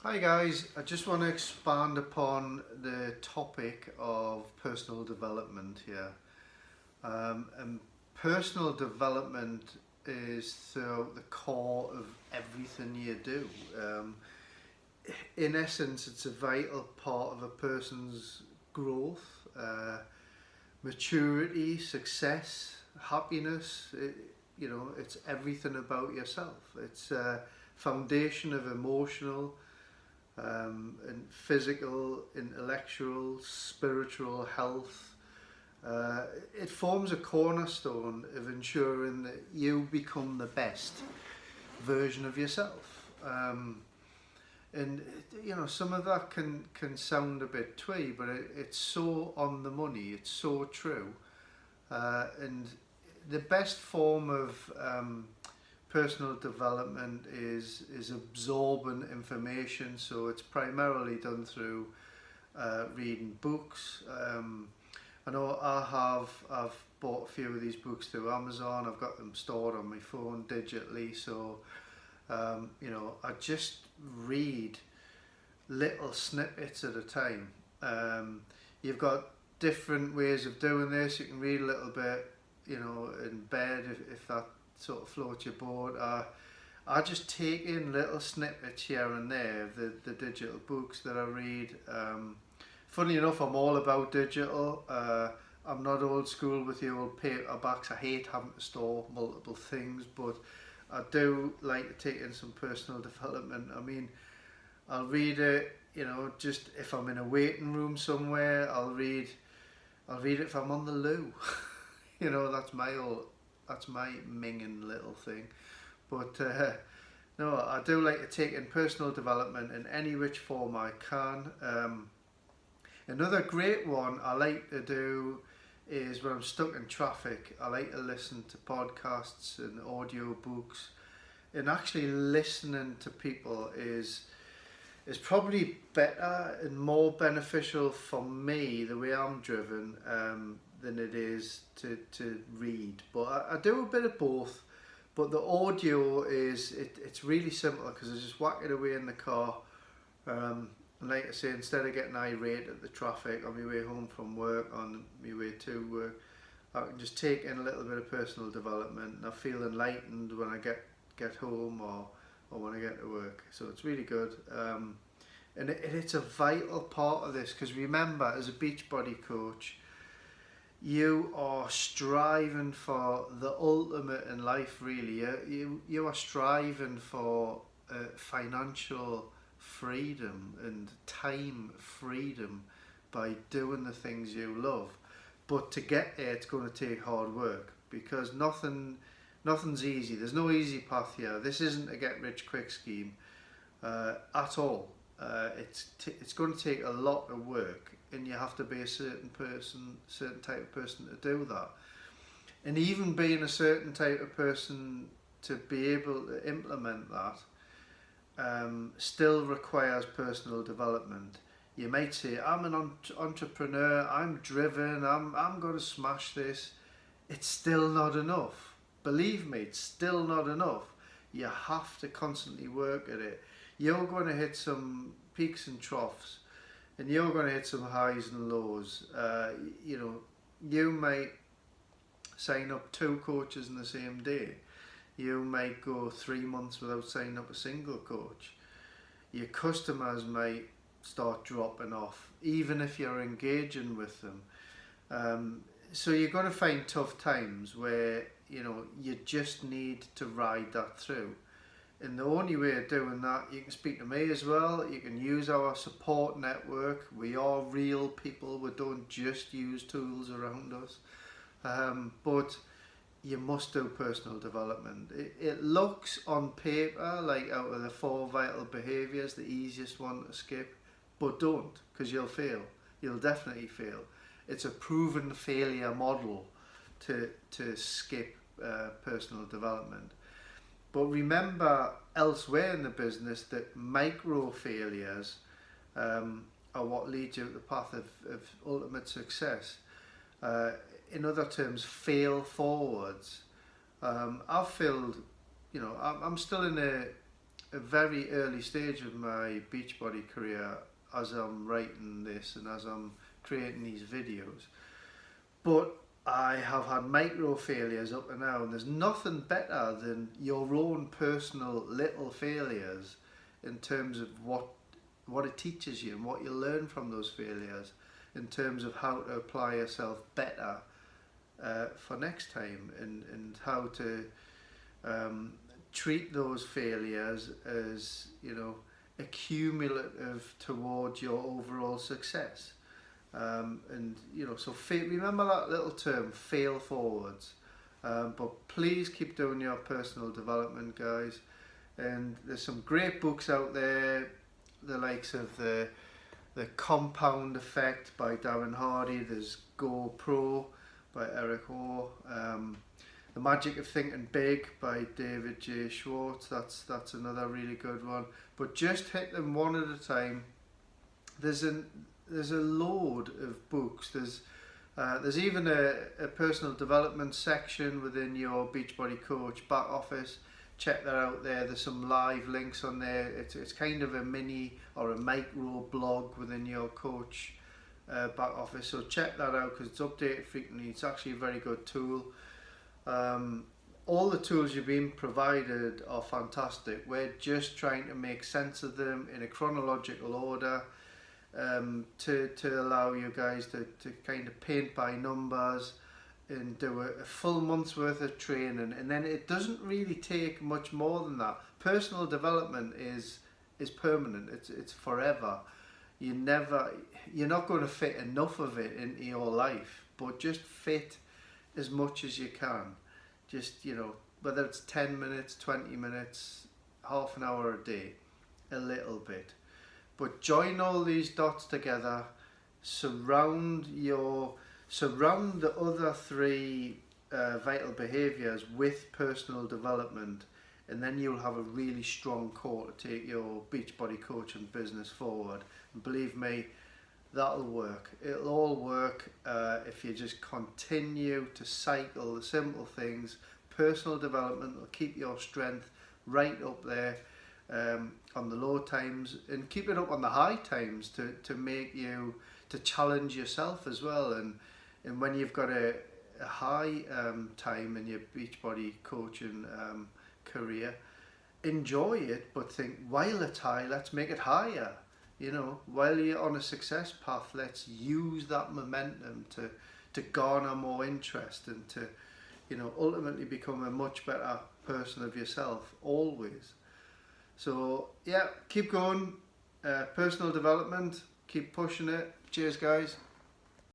Hi guys, I just want to expand upon the topic of personal development here. And personal development is the core of everything you do. In essence, it's a vital part of a person's growth, maturity, success, happiness. It's everything about yourself. It's a foundation of emotional and physical, intellectual, spiritual health. It forms a cornerstone of ensuring that you become the best version of yourself. And some of that can sound a bit twee, but it's so on the money. It's so true. And the best form of personal development is absorbing information. So it's primarily done through reading books. I know I've bought a few of these books through Amazon. I've got them stored on my phone digitally. So I just read little snippets at a time. You've got different ways of doing this. You can read a little bit, in bed if that sort of floats your boat. I just take in little snippets here and there of the digital books that I read. Funny enough, I'm all about digital. I'm not old school with the old paperbacks. I hate having to store multiple things, but I do like to take in some personal development. I mean, I'll read it, just if I'm in a waiting room somewhere. I'll read it if I'm on the loo. That's my minging little thing. But no, I do like to take in personal development in any which form I can. Another great one I like to do is when I'm stuck in traffic. I like to listen to podcasts and audio books, and actually listening to people is probably better and more beneficial for me, the way I'm driven, than it is to read. But I do a bit of both. But the audio it's really simple because I just whack it away in the car. And like I say, instead of getting irate at the traffic on my way home from work, on my way to work, I can just take in a little bit of personal development, and I feel enlightened when I get home or when I get to work. So it's really good. And it's a vital part of this, because remember, as a Beachbody coach, you are striving for the ultimate in life, really. You are striving for financial freedom and time freedom by doing the things you love. But to get there, it's going to take hard work, because nothing's easy. There's no easy path here. This isn't a get rich quick scheme at all. It's going to take a lot of work, and you have to be a certain type of person to do that. And even being a certain type of person to be able to implement that still requires personal development. You might say, I'm an entrepreneur, I'm driven, I'm going to smash this. It's still not enough. Believe me, it's still not enough. You have to constantly work at it. You're going to hit some peaks and troughs, and you're going to hit some highs and lows. You might sign up 2 coaches in the same day. You might go 3 months without signing up a single coach. Your customers might start dropping off, even if you're engaging with them. So you're going to find tough times where you just need to ride that through. And the only way of doing that, you can speak to me as well. You can use our support network. We are real people. We don't just use tools around us. But you must do personal development. It looks on paper like, out of the 4 vital behaviours, the easiest one to skip. But don't, because you'll fail. You'll definitely fail. It's a proven failure model to skip personal development. But remember, elsewhere in the business, that micro failures are what leads you to the path of ultimate success. In other terms, fail forwards. I've failed, I'm still in a very early stage of my Beachbody career as I'm writing this and as I'm creating these videos. But I have had micro failures up to now, and there's nothing better than your own personal little failures in terms of what it teaches you and what you learn from those failures in terms of how to apply yourself better for next time, and how to treat those failures as, you know, accumulative towards your overall success. And you know, so remember that little term, fail forwards. But please keep doing your personal development, guys. And there's some great books out there, the likes of the Compound Effect by Darren Hardy. There's Go Pro by Eric Orr. The Magic of Thinking Big by David J. Schwartz. That's another really good one. But just hit them one at a time. There's a load of books. There's even a personal development section within your Beachbody Coach back office. Check that out there. There's some live links on there. It's kind of a mini or a micro blog within your coach back office. So check that out because it's updated frequently. It's actually a very good tool. All the tools you've been provided are fantastic. We're just trying to make sense of them in a chronological order. To allow you guys to kind of paint by numbers and do a full month's worth of training, and then it doesn't really take much more than that. Personal development is permanent. It's forever. You're not going to fit enough of it into your life, but just fit as much as you can. Just, you know, whether it's 10 minutes, 20 minutes, half an hour a day, a little bit. But join all these dots together, surround the other three vital behaviours with personal development, and then you'll have a really strong core to take your Beachbody coaching business forward. And believe me, that'll work. It'll all work if you just continue to cycle the simple things. Personal development will keep your strength right up there on the low times, and keep it up on the high times to make you, to challenge yourself as well. And when you've got a high time in your Beachbody coaching career, enjoy it, but think, while it's high, let's make it higher. You know, while you're on a success path, let's use that momentum to garner more interest and to, you know, ultimately become a much better person of yourself always. So yeah, keep going, personal development, keep pushing it. Cheers, guys.